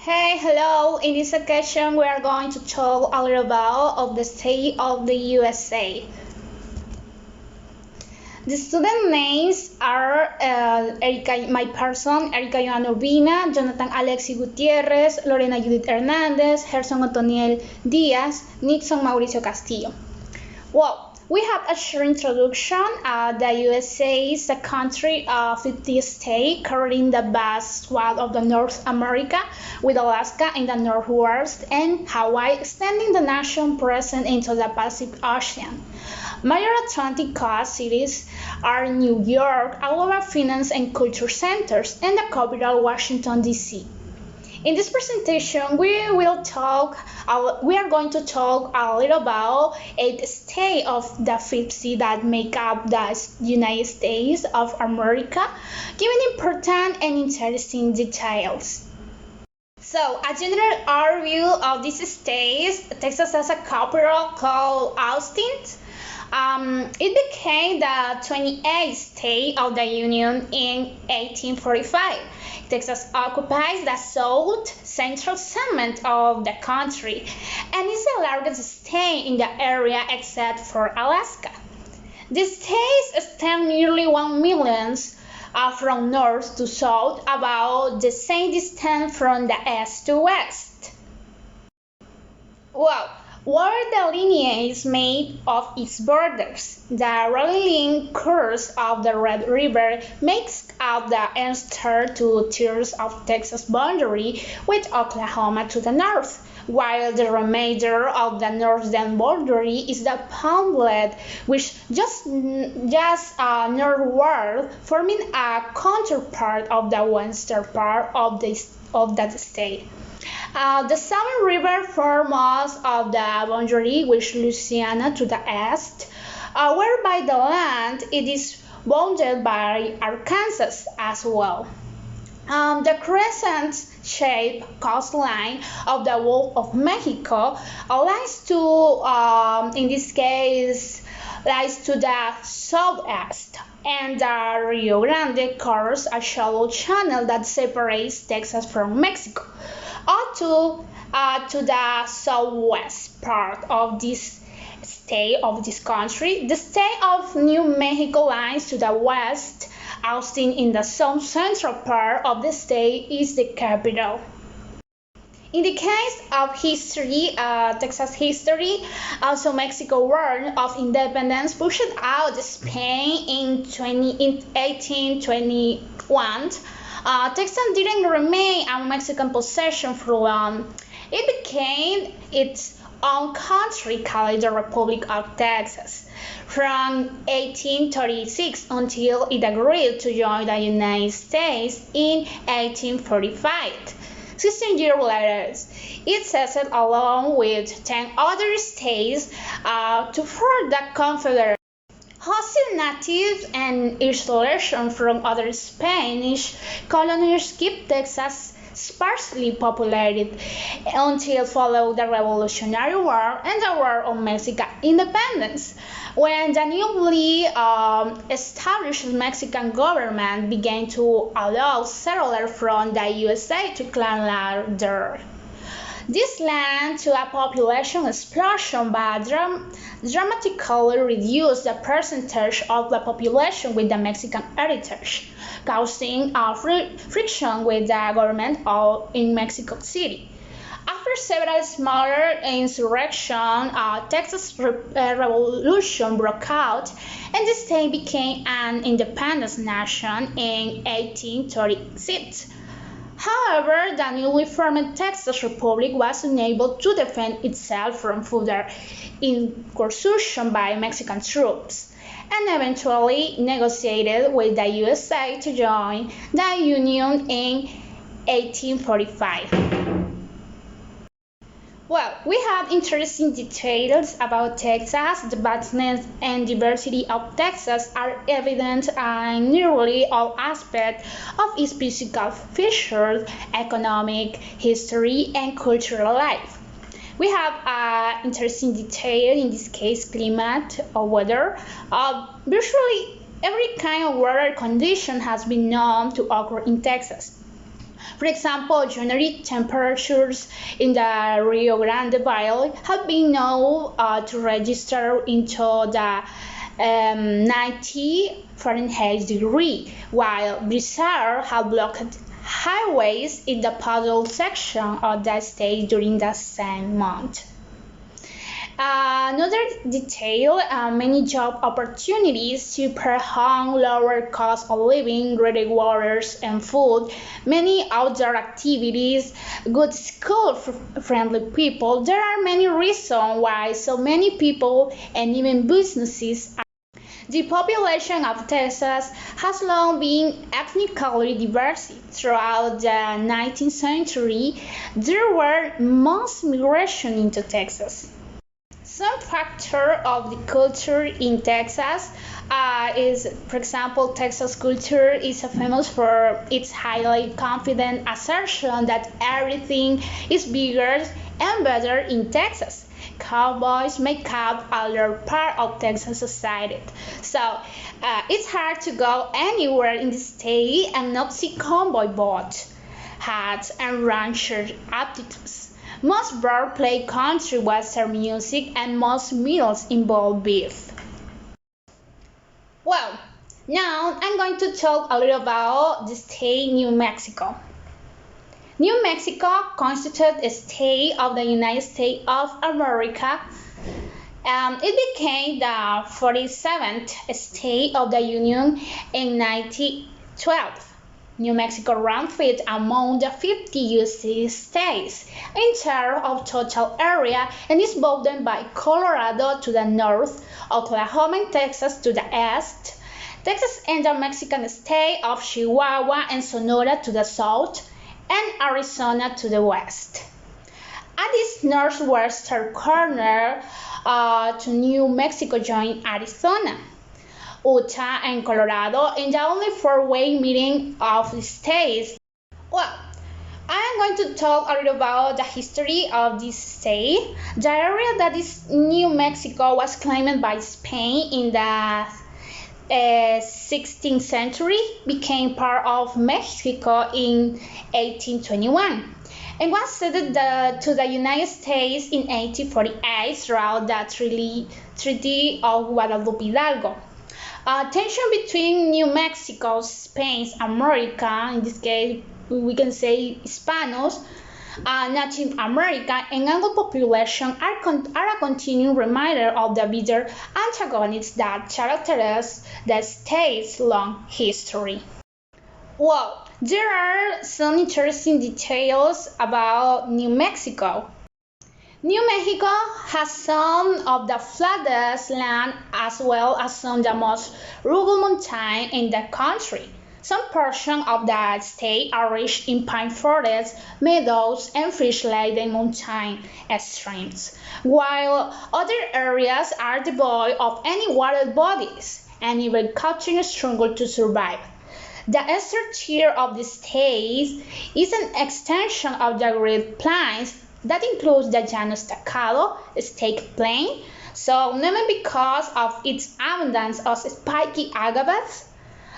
Hey, hello. In this occasion, we are going to talk a little about of the state of the USA. The student names are my person, Erika Joana Urbina, Jonathan Alexi Gutierrez, Lorena Judith Hernandez, Gerson Otoniel Diaz, Nixon Mauricio Castillo. Well, we have a short introduction. The USA is a country of 50 states covering the vast swath of the North America, with Alaska in the northwest and Hawaii extending the nation present into the Pacific Ocean. Major Atlantic coast cities are New York, a global finance and culture centers, and the capital Washington, D.C. In this presentation, we are going to talk a little about 8 states of the 50 that make up the United States of America, giving important and interesting details. So, a general overview of these states. Texas has a capital called Austin. It became the 28th state of the Union in 1845. Texas occupies the south-central segment of the country and is the largest state in the area except for Alaska. The state extends nearly 1 million from north to south, about the same distance from the east to west. Well, what the lineage is made of its borders. The rolling course of the Red River makes up the eastern 2/3 of Texas boundary with Oklahoma to the north, while the remainder of the northern boundary is the Palm which just northward, forming a counterpart of the western part of that state. The Southern River forms most of the boundary with Louisiana to the east, whereby the land it is bounded by Arkansas as well. The crescent-shaped coastline of the Gulf of Mexico lies to the southeast, and the Rio Grande curves a shallow channel that separates Texas from Mexico. To the southwest part of this state of this country, the state of New Mexico lies to the west. Austin, in the south-central part of the state, is the capital. In the case of history, Texas history, also Mexico War of Independence pushed out Spain in 1821. Texas didn't remain a Mexican possession for long. It became its own country called the Republic of Texas from 1836 until it agreed to join the United States in 1845. 16 years later, it settled along with 10 other states to form the Confederate. Hostile natives and isolation from other Spanish colonies keep Texas sparsely populated until followed the Revolutionary War and the War of Mexican Independence, when the newly established Mexican government began to allow settlers from the USA to claim land there. This led to a population explosion but dramatically reduced the percentage of the population with the Mexican heritage, causing friction with the government in Mexico City. After several smaller insurrections, Texas Revolution broke out, and the state became an independent nation in 1836. However, the newly formed Texas Republic was unable to defend itself from further incursion by Mexican troops, and eventually negotiated with the USA to join the Union in 1845. Well, we have interesting details about Texas. The vastness and diversity of Texas are evident in nearly all aspects of its physical features, economic, history, and cultural life. We have interesting detail, in this case, climate or weather. Virtually every kind of weather condition has been known to occur in Texas. For example, January temperatures in the Rio Grande Valley have been known to register into the 90 Fahrenheit degree, while blizzards have blocked highways in the puddle section of the state during the same month. Another detail, many job opportunities, super home, lower cost of living, great waters and food, many outdoor activities, good school-friendly people. There are many reasons why so many people and even businesses. The population of Texas has long been ethnically diverse. Throughout the 19th century, there were mass migration into Texas. Some factor of the culture in Texas is, for example, Texas culture is famous for its highly confident assertion that everything is bigger and better in Texas. Cowboys make up a large part of Texas society. So it's hard to go anywhere in the state and not see cowboy boots, hats, and rancher attitudes. Most bars play country western music and most meals involve beef. Well, now I'm going to talk a little about the state New Mexico. New Mexico constituted a state of the United States of America. It became the 47th state of the Union in 1912. New Mexico ranked fifth among the 50 U.S. states in terms of total area and is bordered by Colorado to the north, Oklahoma and Texas to the east, Texas and the Mexican state of Chihuahua and Sonora to the south, and Arizona to the west. At this northwestern corner to New Mexico joined Arizona, Utah, and Colorado in the only four-way meeting of the states. Well, I'm going to talk a little about the history of this state. The area that is New Mexico was claimed by Spain in the 16th century, became part of Mexico in 1821, and was ceded to the United States in 1848 throughout the Treaty of Guadalupe Hidalgo. Tension between New Mexico, Spain's America, in this case we can say Hispanos, Native American, and Anglo population are a continuing reminder of the bitter antagonists that characterize the state's long history. Well, there are some interesting details about New Mexico. New Mexico has some of the flattest land as well as some of the most rugged mountains in the country. Some portions of the state are rich in pine forests, meadows, and fish-laden mountain streams, while other areas are devoid of any water bodies, and even culture struggle to survive. The eastern tier of the state is an extension of the Great Plains that includes the Llanos Tacado State Plain, so named because of its abundance of spiky agaves.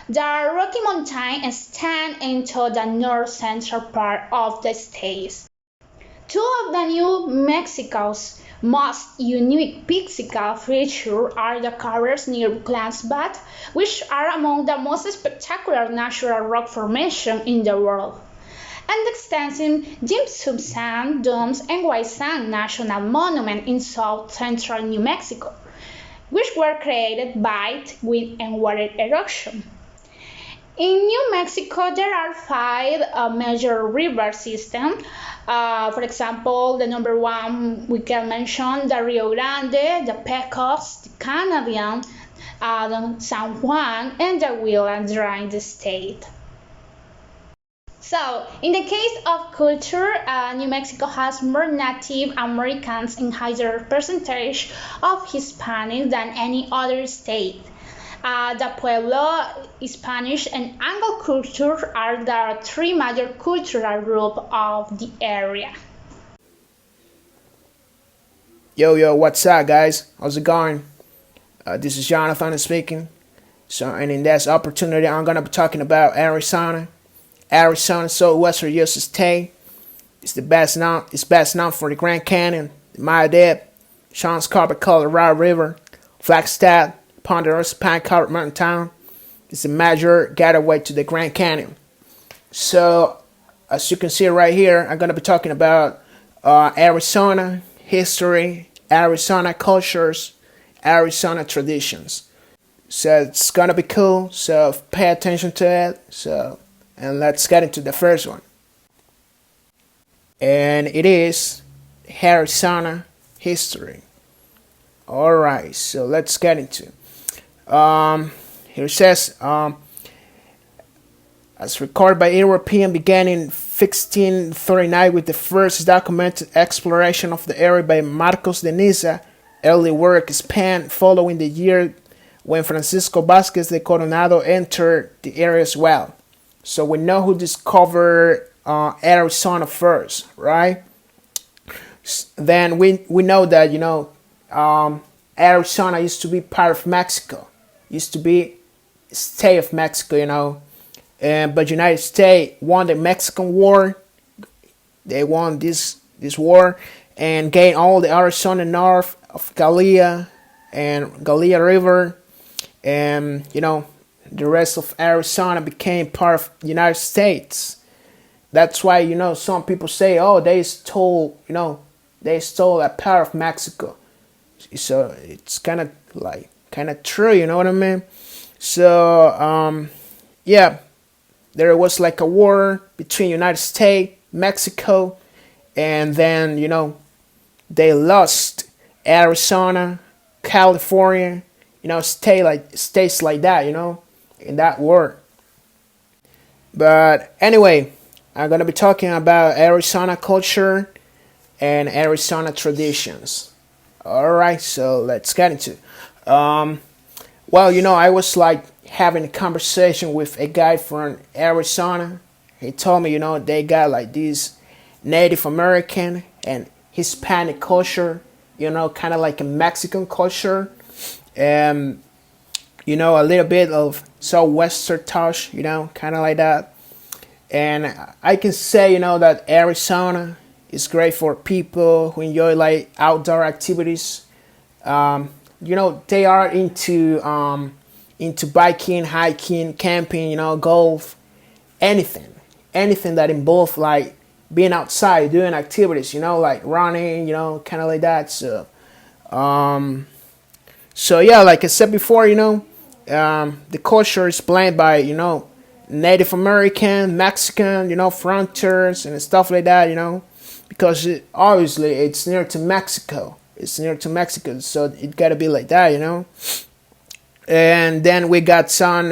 The Rocky Mountains extend into the north-central part of the state. Two of the New Mexico's most unique physical features are the caverns near Glassbad, which are among the most spectacular natural rock formations in the world, and the extensive Jim Sub Sand Dunes and White Sand National Monument in south-central New Mexico, which were created by wind and water erosion. In New Mexico, there are five major river systems. For example, the number one we can mention the Rio Grande, the Pecos, the Canadian, the San Juan, and the Williams drain the state. So, in the case of culture, New Mexico has more Native Americans and higher percentage of Hispanics than any other state. The Pueblo, Spanish, and Anglo culture are the three major cultural groups of the area. Yo, what's up, guys? How's it going? This is Jonathan speaking. So, and in this opportunity, I'm gonna be talking about Arizona. Arizona southwestern U.S. state. It's the best known. It's best known for the Grand Canyon, the Maya Sean Scarper, Colorado River, Flagstaff, Ponderosa Pine-covered mountain town. It's a major gateway to the Grand Canyon. So, as you can see right here, I'm gonna be talking about Arizona history, Arizona cultures, Arizona traditions. So it's gonna be cool. So pay attention to it. And let's get into the first one. And it is Harassana History. Alright, so let's get into it. Here it says, as recorded by European, began in 1639 with the first documented exploration of the area by Marcos de Niza. Early work spanned following the year when Francisco Vázquez de Coronado entered the area as well. So we know who discovered Arizona first, right? Then we know that, Arizona used to be part of Mexico. Used to be state of Mexico, but United States won the Mexican War. They won this war and gained all the Arizona north of Gallia and Gallia River, and the rest of Arizona became part of the United States. That's why some people say, oh, they stole a part of Mexico. So it's kind of true, you know what I mean? So there was like a war between United States, Mexico, and then they lost Arizona, California, states like that, in that war. But anyway, I'm gonna be talking about Arizona culture and Arizona traditions. Alright, so let's get into it. I was having a conversation with a guy from Arizona. He told me, they got this Native American and Hispanic culture, kind of like a Mexican culture, and a little bit of southwestern touch, kind of like that. And I can say, that Arizona is great for people who enjoy outdoor activities. They are into biking, hiking, camping, golf, anything that involves being outside, doing activities, like running, kind of like that. So like I said before, the culture is blended by, Native American, Mexican, frontiers and stuff like that, because obviously it's near to Mexico. It's near to Mexico, so it gotta be like that, And then we got some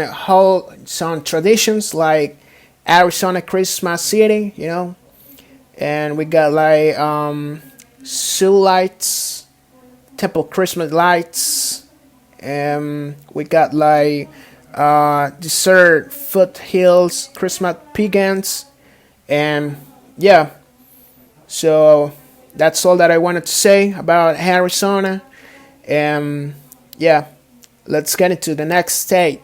traditions like Arizona Christmas City, and we got Sioux lights, Temple Christmas lights, and we got desert foothills Christmas pagans, and yeah. So that's all that I wanted to say about Arizona, and yeah. Let's get into the next state.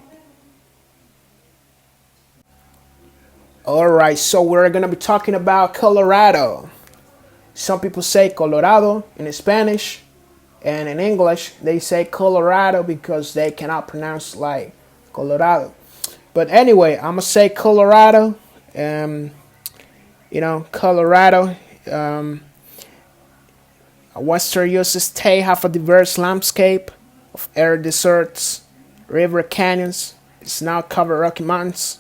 Alright, so we're going to be talking about Colorado. Some people say Colorado in Spanish, and in English they say Colorado because they cannot pronounce Colorado. But anyway, I'm going to say Colorado. Colorado, a western U.S. state, have a diverse landscape of arid deserts, river canyons. It's now covered Rocky Mountains,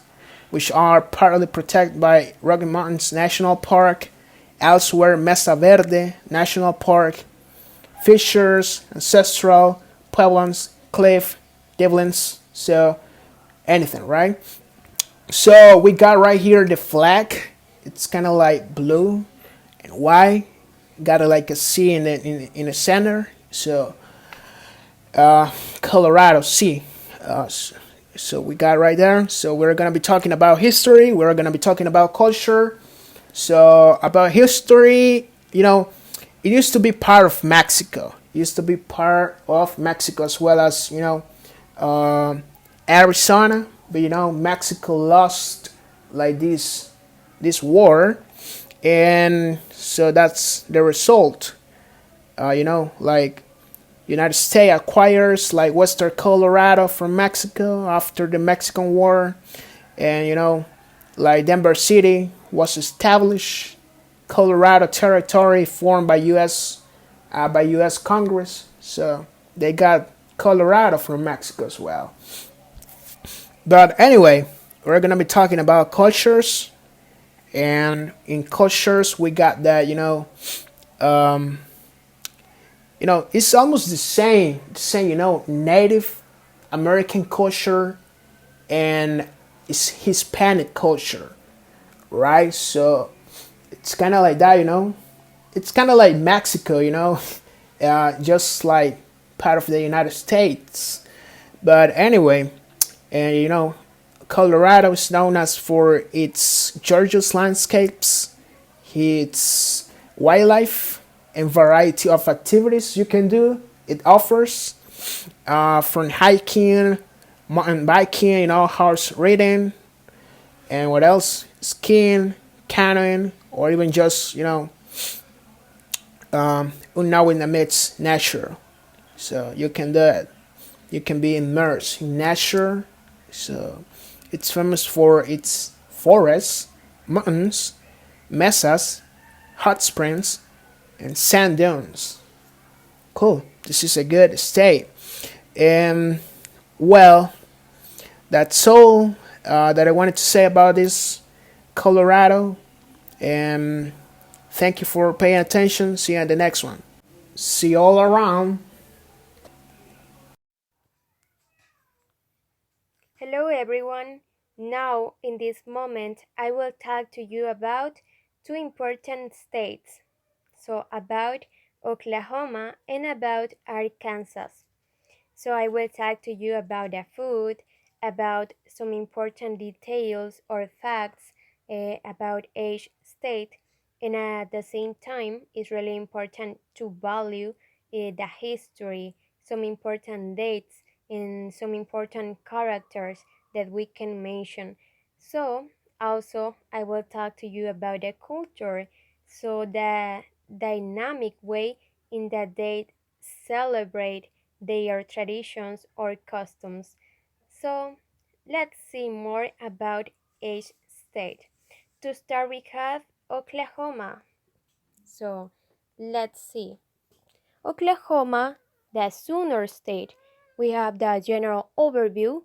which are partly protected by Rocky Mountains National Park, elsewhere Mesa Verde National Park, fissures, ancestral, Puebloans, cliff, Devlins, so anything, right? So we got right here the flag. It's kind of blue and white. Got a C in the center. So Colorado Sea. So we got right there. So we're going to be talking about history. We're going to be talking about culture. So about history, it used to be part of Mexico. It used to be part of Mexico as well as, Arizona. But, Mexico lost like this war, and so that's the result. Like United States acquires like Western Colorado from Mexico after the Mexican War, and like Denver City was established, Colorado territory formed by U.S. Congress. So they got Colorado from Mexico as well. But anyway, we're gonna be talking about cultures, and in cultures we got that it's almost the same Native American culture and it's Hispanic culture, right? So it's kind of like that, it's kind of like Mexico, just like part of the United States. But anyway, and Colorado is known as for its gorgeous landscapes, its wildlife, and variety of activities you can do. It offers from hiking, mountain biking, horse riding, and what else? Skiing, canoeing, or even just now in the midst nature. So you can do it. You can be immersed in nature. So it's famous for its forests, mountains, mesas, hot springs, and sand dunes. Cool. This is a good state. And well, that's all that I wanted to say about this Colorado. And thank you for paying attention. See you in the next one. See you all around. Hello everyone. Now, in this moment, I will talk to you about two important states. So, about Oklahoma and about Arkansas. So, I will talk to you about the food, about some important details or facts about each state, and at the same time, it's really important to value the history, some important dates, and some important characters that we can mention. So, also, I will talk to you about the culture, so the dynamic way in that they celebrate their traditions or customs. So, let's see more about each state. To start, we have Oklahoma. So, let's see. Oklahoma, the Sooner State. We have the general overview.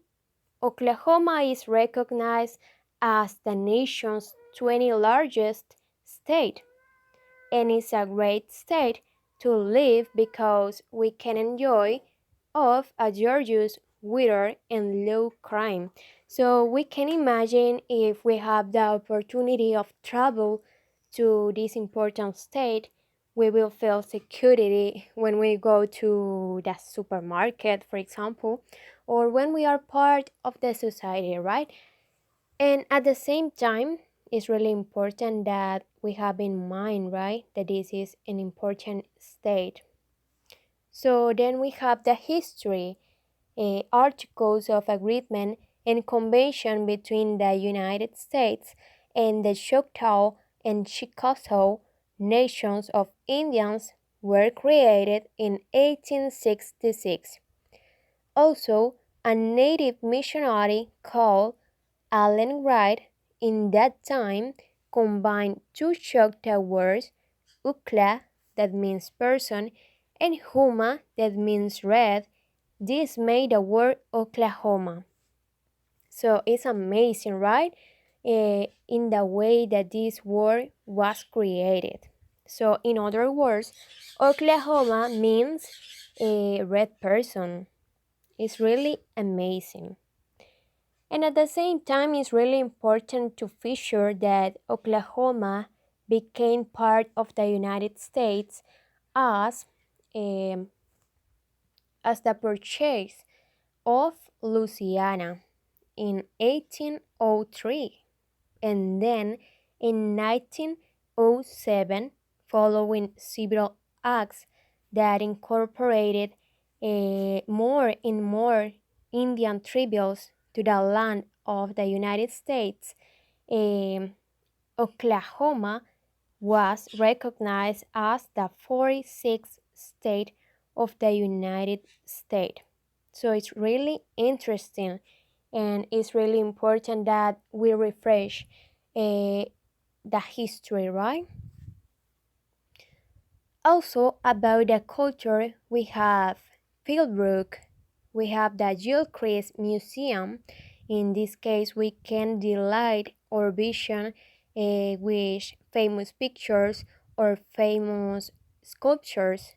Oklahoma is recognized as the nation's 20th largest state, and is a great state to live because we can enjoy of a gorgeous weather and low crime. So we can imagine if we have the opportunity of travel to this important state, we will feel security when we go to the supermarket, for example, or when we are part of the society, right? And at the same time, it's really important that we have in mind, right, that this is an important state. So then we have the history, articles of agreement and convention between the United States and the Choctaw and Chickasaw nations of Indians were created in 1866. Also, a native missionary called Allen Wright in that time combined two Choctaw words, Ukla, that means person, and Huma, that means red. This made the word Oklahoma. So it's amazing, right? In the way that this word was created. So, in other words, Oklahoma means a red person. It's really amazing. And at the same time, it's really important to feature that Oklahoma became part of the United States as, um, as the purchase of Louisiana in 1803, and then in 1907, following several acts that incorporated more and more Indian tributes to the land of the United States, um, Oklahoma was recognized as the 46th state of the United States. So it's really interesting, and it's really important that we refresh the history, right? Also, about the culture, we have Philbrook, we have the Gilchrist Museum. In this case, we can delight our vision with famous pictures or famous sculptures.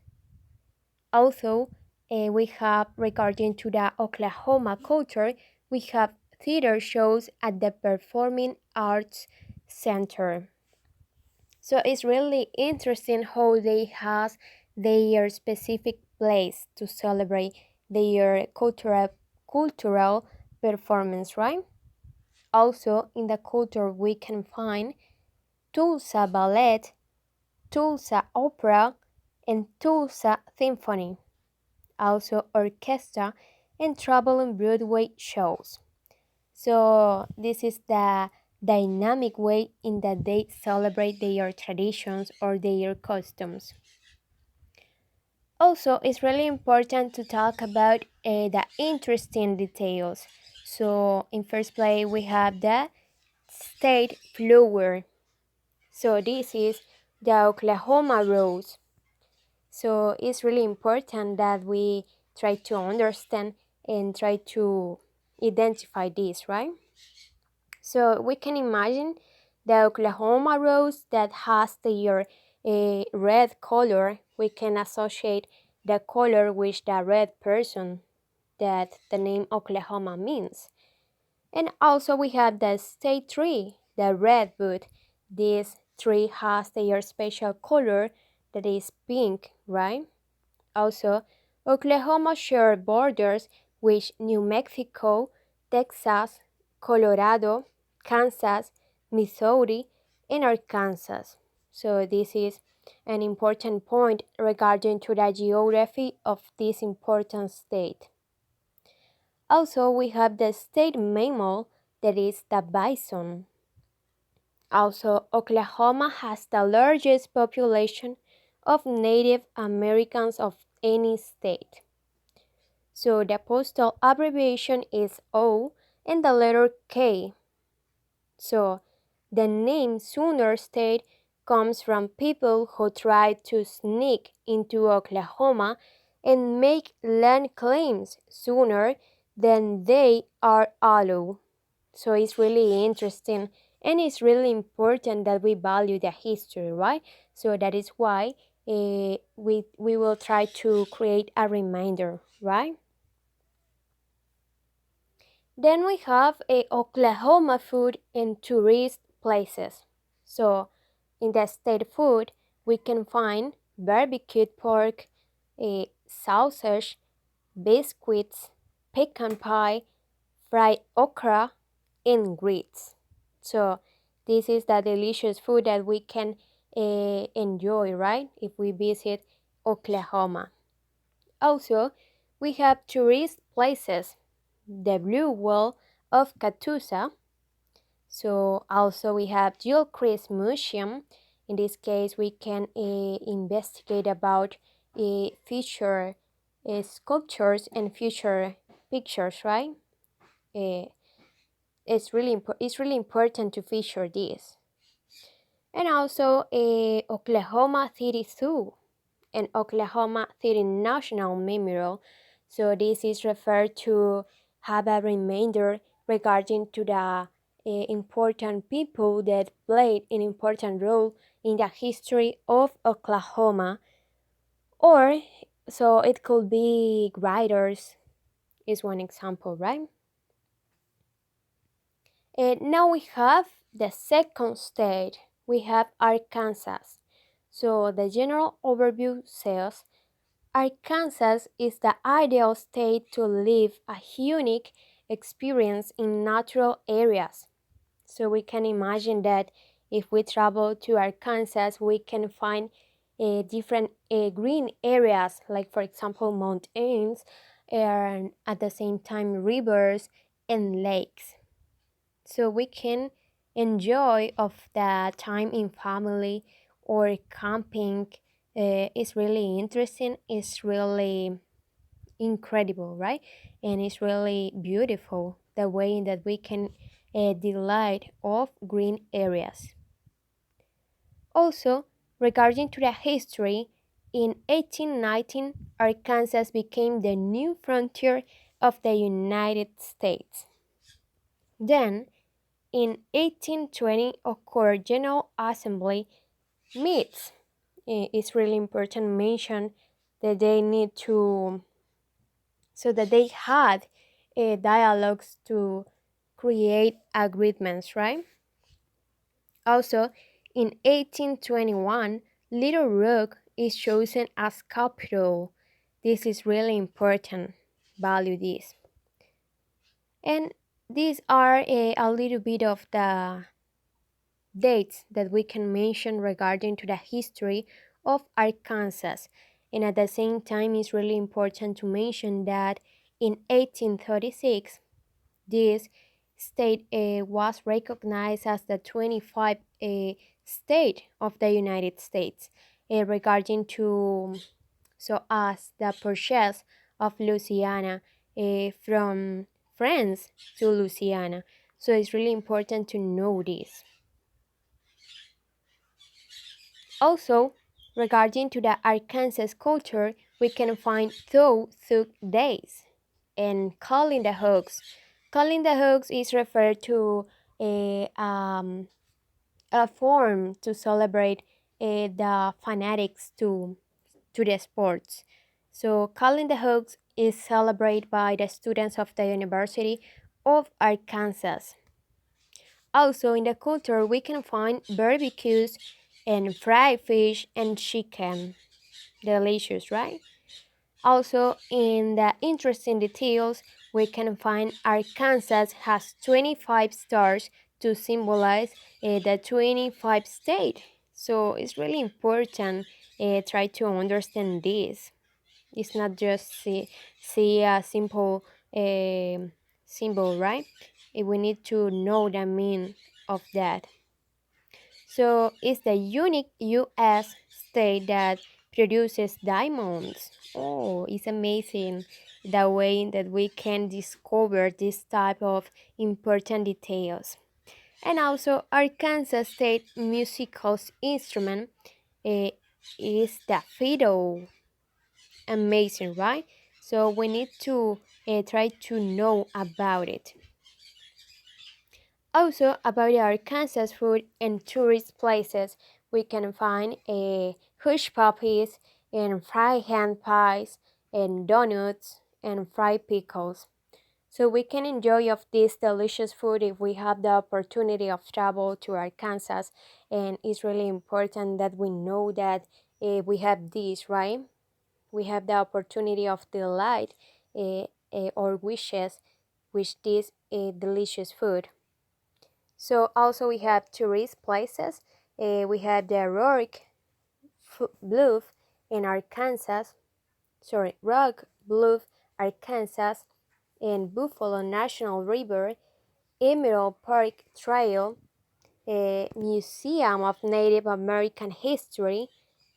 Also, we have, regarding to the Oklahoma culture, we have theater shows at the Performing Arts Center. So it's really interesting how they have their specific place to celebrate their cultural performance, right? Also, in the culture, we can find Tulsa Ballet, Tulsa Opera, and Tulsa Symphony. Also, orchestra and traveling Broadway shows. So this is the dynamic way in that they celebrate their traditions or their customs. Also, it's really important to talk about the interesting details. So in first place, we have the state flower. So this is the Oklahoma rose. So it's really important that we try to understand and try to identify this, right? So we can imagine the Oklahoma rose that has their red color. We can associate the color with the red person that the name Oklahoma means. And also we have the state tree, the redwood. This tree has their special color that is pink, right? Also, Oklahoma shares borders with New Mexico, Texas, Colorado, Kansas, Missouri, and Arkansas. So this is an important point regarding to the geography of this important state. Also, we have the state mammal, that is the bison. Also, Oklahoma has the largest population of Native Americans of any state. So the postal abbreviation is O and the letter K. So the name Sooner State comes from people who tried to sneak into Oklahoma and make land claims sooner than they are allowed. So it's really interesting, and it's really important that we value the history, right? So that is why we will try to create a reminder, right? Then we have a Oklahoma food and tourist places. So in the state food, we can find barbecued pork, a sausage, biscuits, pecan pie, fried okra, and grits. So this is the delicious food that we can enjoy, right? If we visit Oklahoma. Also, we have tourist places, the Blue Wall of Catoosa. So also we have Gilchrist Museum. In this case, we can investigate about future sculptures and future pictures, right? Uh, it's really important to feature this. And also Oklahoma City Zoo and Oklahoma City National Memorial. So this is referred to have a reminder regarding to the important people that played an important role in the history of Oklahoma. Or so it could be writers is one example, right? And now we have the second state. We have Arkansas. So the general overview says Arkansas is the ideal state to live a unique experience in natural areas. So we can imagine that if we travel to Arkansas, we can find different green areas, like for example mountains, and at the same time rivers and lakes. So we can enjoy of the time in family or camping is really interesting. It's really incredible, right? And it's really beautiful the way that we can delight of green areas. Also, regarding to the history, in 1819, Arkansas became the new frontier of the United States. Then, in 1820, occurred General Assembly meets. It's really important to mention that they need to, so that they had dialogues to create agreements, right? Also, in 1821, Little Rock is chosen as capital. This is really important. Value this. And these are a little bit of the dates that we can mention regarding to the history of Arkansas. And at the same time, it's really important to mention that in 1836, this state was recognized as the 25th state of the United States regarding to so as the purchase of Louisiana from France to Louisiana. So it's really important to know this. Also, regarding to the Arkansas culture, we can find Thug days and calling the hoax. Calling the hoax is referred to a form to celebrate the fanatics to the sports. So calling the hoax is celebrated by the students of the University of Arkansas. Also, in the culture, we can find barbecues and fried fish and chicken. Delicious, right? Also, in the interesting details, we can find Arkansas has 25 stars to symbolize the 25 state. So it's really important try to understand this. It's not just see a simple symbol, right? We need to know the meaning of that. So it's the unique US state that produces diamonds. Oh, it's amazing the way that we can discover this type of important details. And also Arkansas State musical instrument eh, is the fiddle. Amazing, right? So we need to try to know about it. Also, about the Arkansas food and tourist places, we can find a hush puppies and fried hand pies and donuts and fried pickles. So we can enjoy of this delicious food if we have the opportunity of travel to Arkansas, and it's really important that we know that we have this, right? We have the opportunity of delight or wishes with this delicious food. So also we have tourist places. We have the Bluff in Arkansas. Sorry, Rock Bluff, Arkansas, and Buffalo National River, Emerald Park Trail, a Museum of Native American History,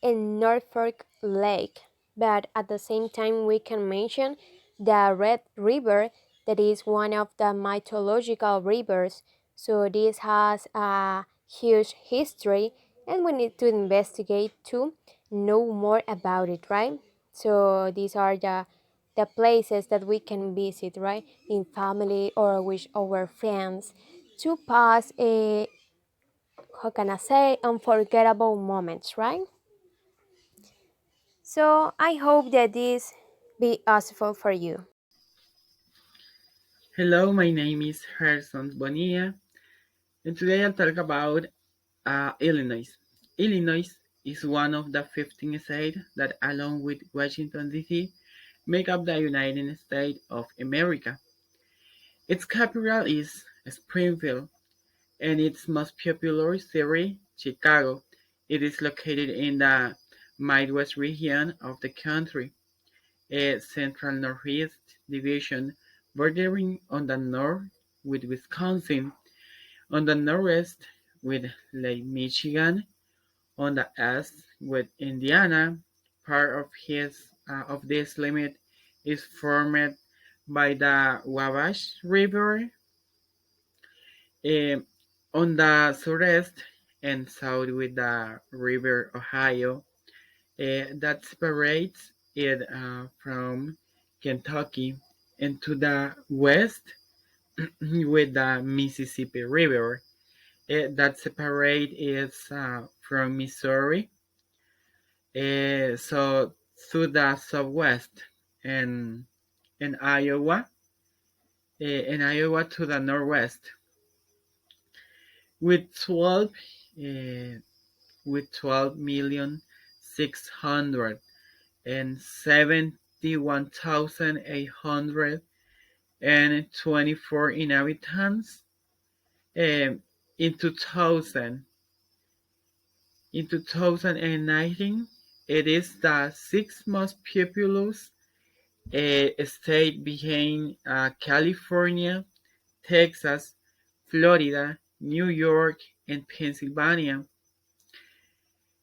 and Norfolk Lake. But at the same time, we can mention the Red River, that is one of the mythological rivers. So this has a huge history, and we need to investigate to know more about it, right? So these are the places that we can visit, right, in family or with our friends to pass a, how can I say, unforgettable moments, right? So I hope that this be useful for you. Hello, my name is Harrison Bonilla, and today I'll talk about Illinois. Illinois is one of the 15 states that, along with Washington, D.C., make up the United States of America. Its capital is Springfield, and its most popular city, Chicago. It is located in the Midwest region of the country, a central northeast division bordering on the north with Wisconsin, On the northwest with Lake Michigan, on the east with Indiana. Part of this limit is formed by the Wabash River. Um, on the southeast and south with the River Ohio, that separates it from Kentucky, and to the west with the Mississippi River that separates it from Missouri. So to the southwest and in Iowa, to the northwest, with 12 uh, with 12,671,824 inhabitants. In 2019, it is the sixth most populous state behind California, Texas, Florida, New York, and Pennsylvania.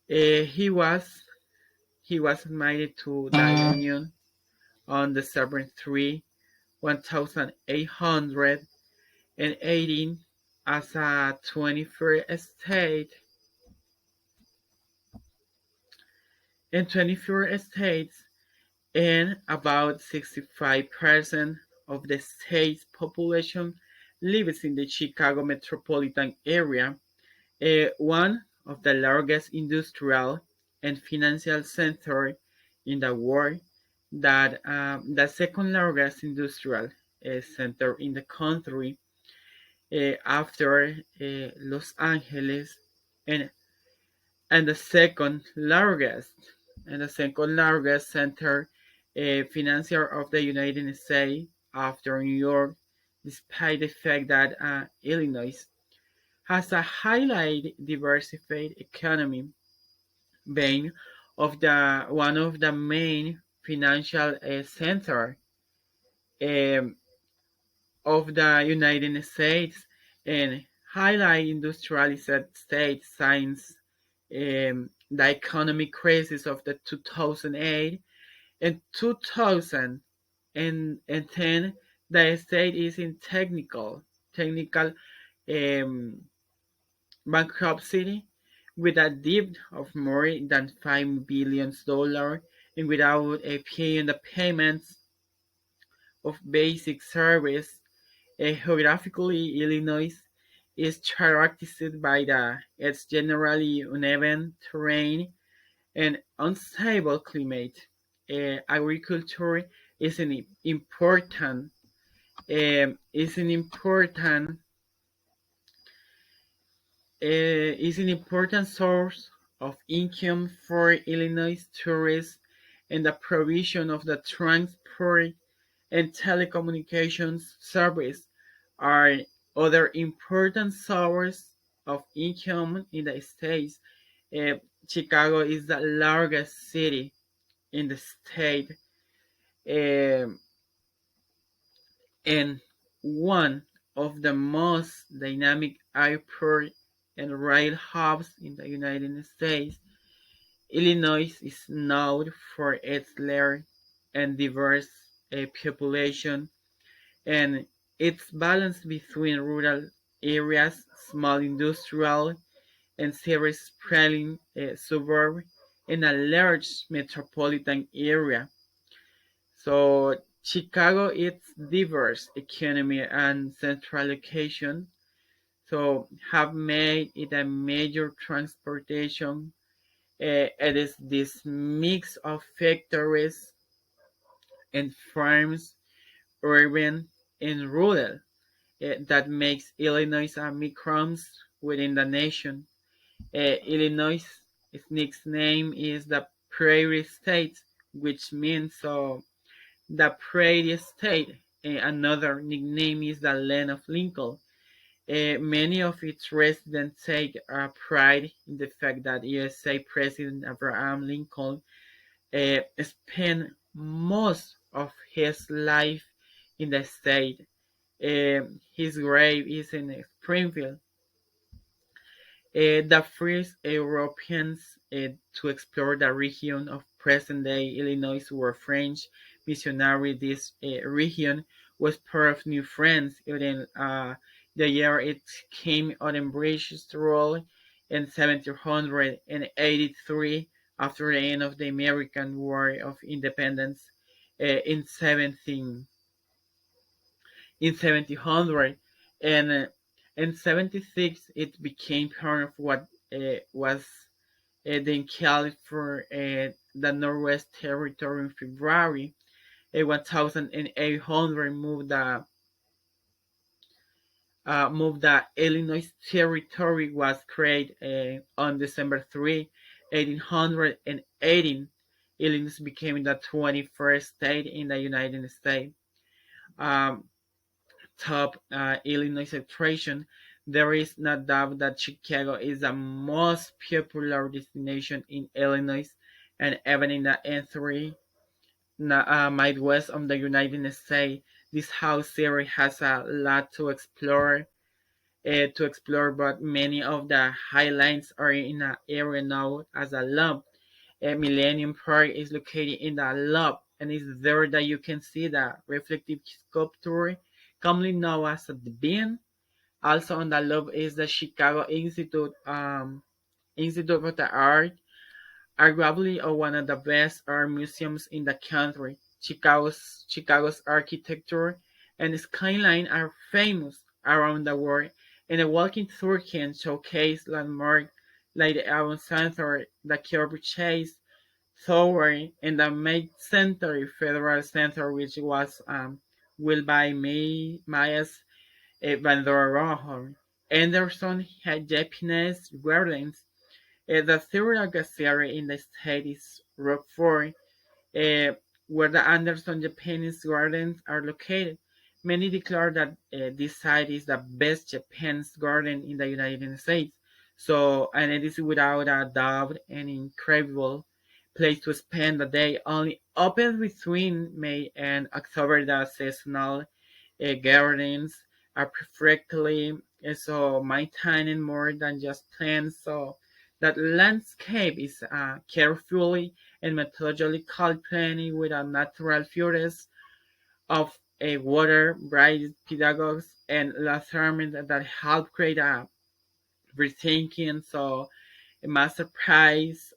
He was admitted to the Union on December 3, 1818 as a 21st state. In 24 states, and about 65% of the state's population lives in the Chicago metropolitan area, one of the largest industrial and financial centers in the world, that the second largest industrial center in the country after Los Angeles, and and the second largest center financier of the United States after New York, despite the fact that Illinois has a highly diversified economy, being one of the main financial center um, of the United States, and highly industrialized state since the economic crisis of the 2008 and 2010. The state is in technical um, bankruptcy, with a debt of more than $5 billion, and without paying the payments of basic service. Geographically, Illinois is characterized by its generally uneven terrain and unstable climate. Agriculture is an important um, is an important is an important source of income for Illinois tourists, and the provision of the transport and telecommunications service are other important sources of income in the state. Uh, Chicago is the largest city in the state, um, and one of the most dynamic airport and rail hubs in the United States. Illinois is known for its large and diverse population, and its balance between rural areas, small industrial and city-sprawling suburb, and a large metropolitan area. So Chicago, its diverse economy and central location, so have made it a major transportation. It is this mix of factories and farms, urban and rural, that makes Illinois a microcosm within the nation. Illinois' nickname is the Prairie State, which means the Prairie State. Another nickname is the Land of Lincoln. Many of its residents take pride in the fact that USA President Abraham Lincoln spent most of his life in the state. His grave is in Springfield, The first Europeans to explore the region of present-day Illinois were French missionaries. This region was part of New France during the year it came under British rule in 1783, after the end of the American War of Independence in 1700, and in 76 it became part of what was then called for the Northwest Territory. In February 1800 moved the Illinois Territory was created on December 3, 1818. Illinois became the 21st state in the United States. Um, Top Illinois attraction, there is no doubt that Chicago is the most popular destination in Illinois and even in the entire Midwest of the United States. This house series has a lot to explore, but many of the highlights are in an area known as a Loop. Millennium Park is located in the Loop, and it's there that you can see the reflective sculpture, commonly known as the Bean. Also on the Loop is the Chicago Institute of the Art, arguably one of the best art museums in the country. Chicago's architecture and skyline are famous around the world, and a walking tour can showcase landmarks like the Avon Center, the Kirby Chase Tower, and the mid-century Federal Center, which was built by Mayas Bandorojo. Anderson had Japanese gardens. The third largest area in the state is Rockford, uh, where the Anderson Japanese Gardens are located. Many declare that this site is the best Japanese garden in the United States. So, and it is without a doubt an incredible place to spend the day. Only open between May and October. The seasonal gardens are perfectly so maintaining more than just plants. So that landscape is carefully and methodically planted with a natural furious of a water, bright pedagogues, and lanterns that help create a rethinking. So a master prize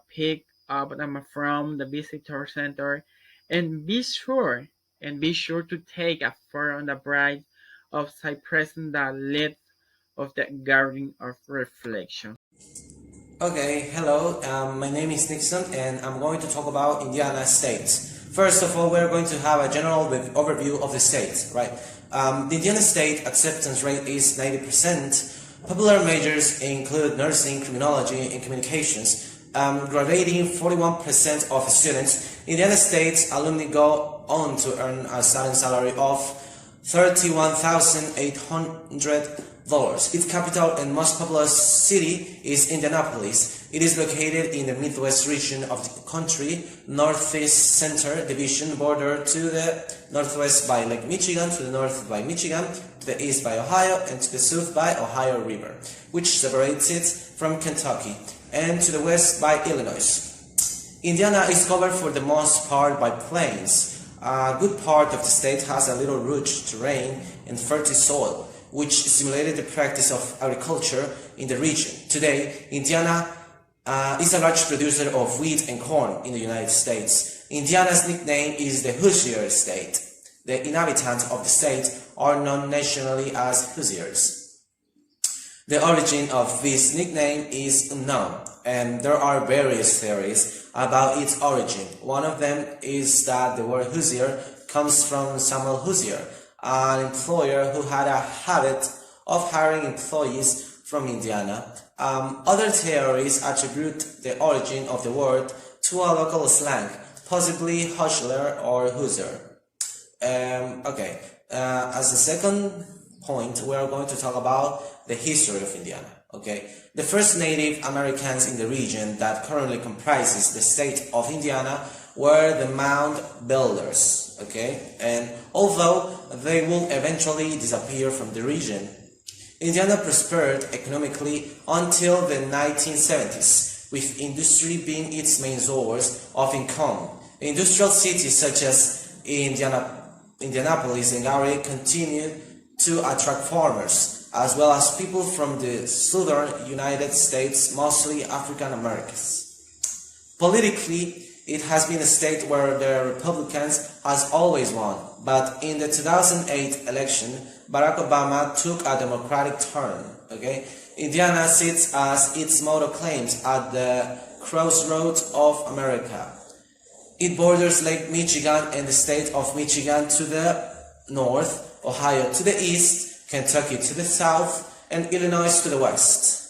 pick up from the visitor center, and be sure to take a photo on the bright of cypress that lead of the garden of reflection. Okay, hello, my name is Nixon and I'm going to talk about Indiana State. First of all, we're going to have a general overview of the state, right? The Indiana State acceptance rate is 90%. Popular majors include nursing, criminology, and communications. Graduating 41% of students, Indiana State alumni go on to earn a starting salary of $31,800. Its capital and most populous city is Indianapolis. It is located in the Midwest region of the country, Northeast Center Division, bordered to the northwest by Lake Michigan, to the north by Michigan, to the east by Ohio, and to the south by Ohio River, which separates it from Kentucky, and to the west by Illinois. Indiana is covered for the most part by plains. A good part of the state has a little rugged terrain and fertile soil, which stimulated the practice of agriculture in the region. Today, Indiana is a large producer of wheat and corn in the United States. Indiana's nickname is the Hoosier State. The inhabitants of the state are known nationally as Hoosiers. The origin of this nickname is unknown, and there are various theories about its origin. One of them is that the word Hoosier comes from Samuel Hoosier, an employer who had a habit of hiring employees from Indiana. Other theories attribute the origin of the word to a local slang, possibly Hustler or Hoosier. As the second point, we are going to talk about the history of Indiana. The first Native Americans in the region that currently comprises the state of Indiana were the mound builders. And although they will eventually disappear from the region, Indiana prospered economically until the 1970s, with industry being its main source of income. Industrial cities such as Indianapolis and Gary continued to attract farmers, as well as people from the southern United States, mostly African Americans. Politically, it has been a state where the Republicans has always won, but in the 2008 election, Barack Obama took a Democratic turn. Okay, Indiana sits, as its motto claims, at the crossroads of America. It borders Lake Michigan and the state of Michigan to the north, Ohio to the east, Kentucky to the south, and Illinois to the west,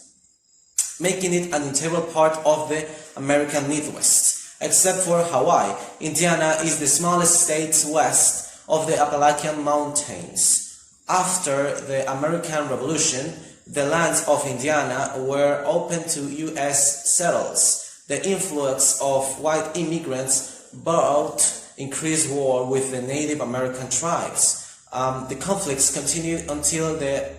making it an integral part of the American Midwest. Except for Hawaii, Indiana is the smallest state west of the Appalachian Mountains. After the American Revolution, the lands of Indiana were open to U.S. settlers. The influx of white immigrants brought increased war with the Native American tribes. The conflicts continued until the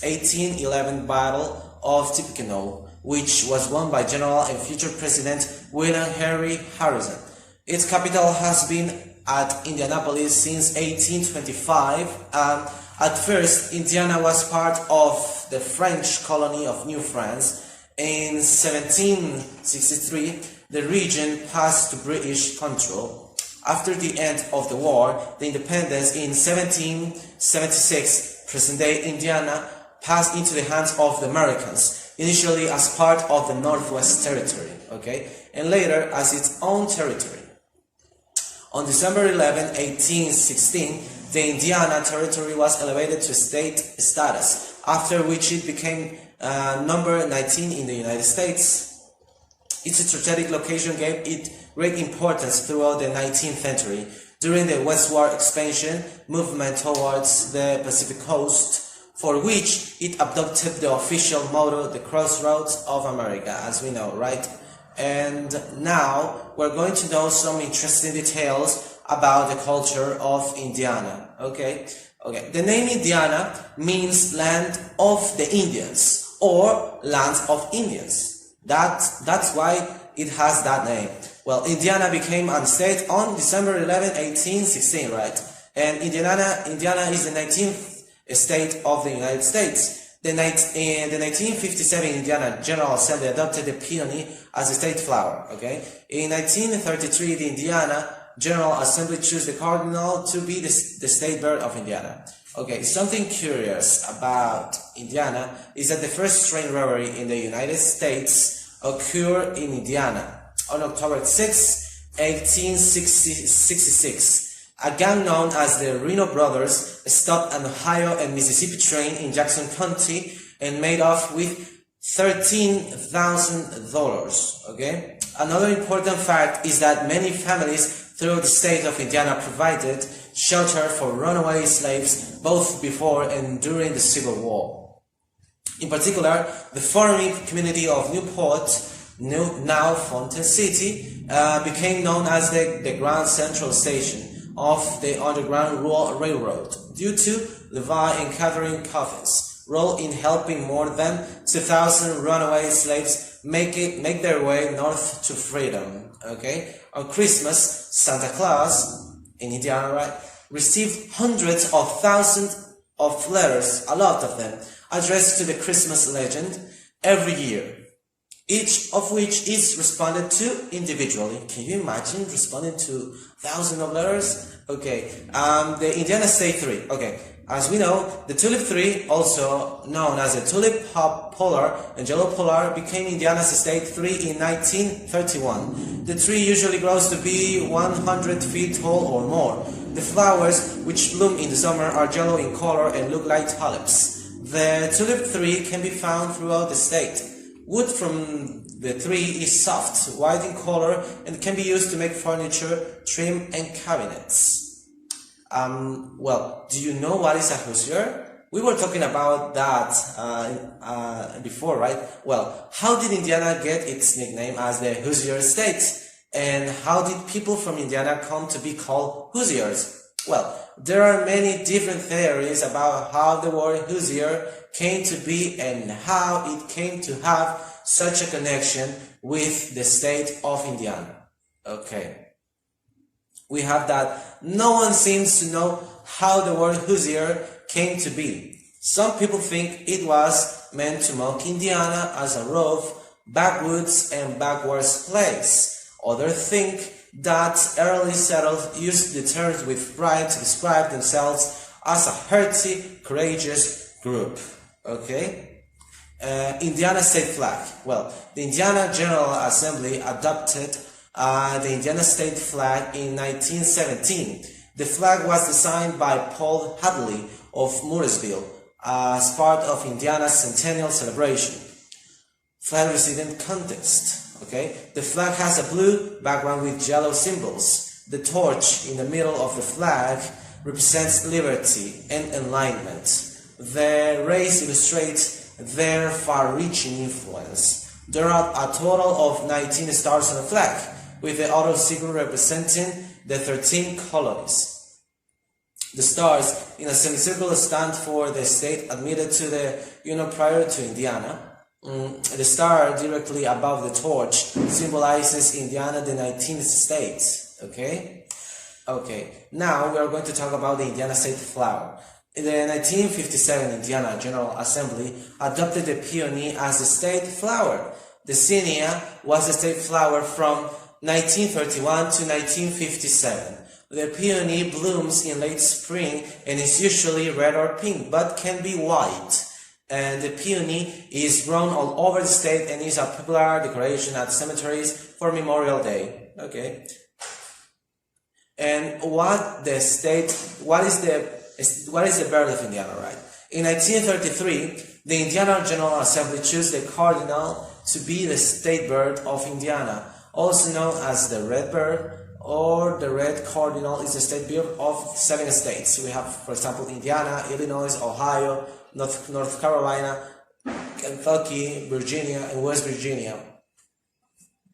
1811 Battle of Tippecanoe, which was won by General and future President William Henry Harrison. Its capital has been at Indianapolis since 1825. At first, Indiana was part of the French colony of New France. In 1763, the region passed to British control. After the end of the war, the independence in 1776, present-day Indiana passed into the hands of the Americans, initially as part of the Northwest Territory, okay, and later as its own territory. On December 11, 1816, the Indiana Territory was elevated to state status, after which it became number 19 in the United States. Its strategic location gave it great importance throughout the 19th century. During the westward expansion movement towards the Pacific coast, for which it adopted the official motto, the Crossroads of America, as we know, right? And now we're going to know some interesting details about the culture of Indiana, okay? The name Indiana means land of the Indians or land of Indians. That's why it has that name. Well, Indiana became a state on December 11, 1816, right? And Indiana is the 19th state of the United States. In the 1957 Indiana General Assembly adopted the peony as a state flower, okay? In 1933, the Indiana General Assembly chose the cardinal to be the state bird of Indiana. Okay, something curious about Indiana is that the first train robbery in the United States occurred in Indiana on October 6, 1866. A gang known as the Reno Brothers stopped an Ohio and Mississippi train in Jackson County and made off with $13,000. Okay. Another important fact is that many families throughout the state of Indiana provided shelter for runaway slaves both before and during the Civil War. In particular, the farming community of Newport, now Fountain City, became known as the Grand Central Station of the Underground Railroad due to Levi and Catherine Coffin's role in helping more than 2,000 runaway slaves make their way north to freedom. Okay, on Christmas, Santa Claus in Indiana, right, received hundreds of thousands of letters, a lot of them, addressed to the Christmas legend every year, each of which is responded to individually. Can you imagine responding to thousands of letters? Okay, the Indiana State Tree. Okay, as we know, the tulip tree, also known as the tulip polar and yellow polar, became Indiana's state tree in 1931. The tree usually grows to be 100 feet tall or more. The flowers, which bloom in the summer, are yellow in color and look like tulips. The tulip tree can be found throughout the state. Wood from the tree is soft, white in color, and can be used to make furniture, trim, and cabinets. Well, do you know what is a hoosier? We were talking about that before, right? Well, how did Indiana get its nickname as the Hoosier State? And how did people from Indiana come to be called Hoosiers? Well, there are many different theories about how the word Hoosier came to be and how it came to have such a connection with the state of Indiana. Okay. We have that no one seems to know how the word Hoosier came to be. Some people think it was meant to mock Indiana as a rough, backwoods and backwards place. Others think that early settlers used the terms with pride to describe themselves as a hearty, courageous group. Okay? Indiana state flag. Well, the Indiana General Assembly adopted the Indiana state flag in 1917. The flag was designed by Paul Hadley of Mooresville as part of Indiana's centennial celebration. Flag receiving contest. Okay, the flag has a blue background with yellow symbols. The torch in the middle of the flag represents liberty and enlightenment. The rays illustrate their far-reaching influence. There are a total of 19 stars on the flag, with the outer circle representing the 13 colonies. The stars in a semicircle stand for the state admitted to the Union prior to Indiana. The star directly above the torch symbolizes Indiana, the 19th state. Okay. Now we are going to talk about the Indiana state flower. In the 1957 Indiana General Assembly adopted the peony as the state flower. The zinnia was the state flower from 1931 to 1957. The peony blooms in late spring and is usually red or pink, but can be white. And the peony is grown all over the state and is a popular decoration at cemeteries for Memorial Day. Okay. And what is the bird of Indiana, right? In 1933, the Indiana General Assembly chose the cardinal to be the state bird of Indiana, also known as the red bird, or the red cardinal is the state bird of 7 states. We have, for example, Indiana, Illinois, Ohio, North Carolina, Kentucky, Virginia, and West Virginia.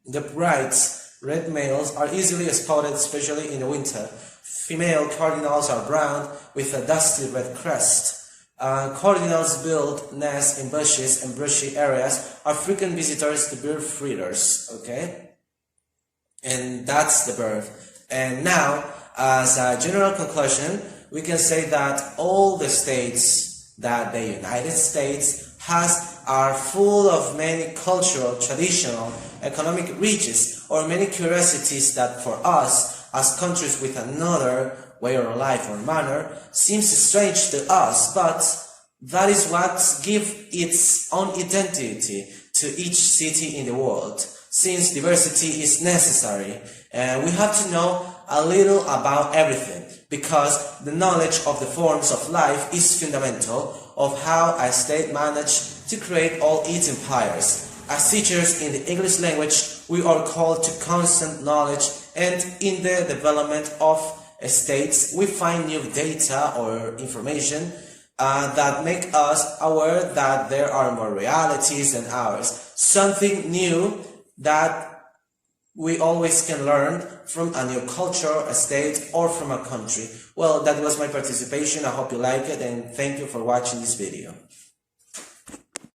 The bright red males are easily spotted, especially in the winter. Female cardinals are brown with a dusty red crest. Cardinals build nests in bushes and brushy areas, are frequent visitors to bird feeders. Okay? And that's the bird. And now, as a general conclusion, we can say that all the states that the United States has are full of many cultural, traditional, economic riches, or many curiosities that for us, as countries with another way of life or manner, seems strange to us, but that is what gives its own identity to each city in the world. Since diversity is necessary, we have to know a little about everything, because the knowledge of the forms of life is fundamental of how a state managed to create all its empires. As teachers in the English language, we are called to constant knowledge, and in the development of states, we find new data or information that make us aware that there are more realities than ours. Something new that we always can learn from a new culture, a state, or from a country. Well, that was my participation. I hope you like it, and thank you for watching this video.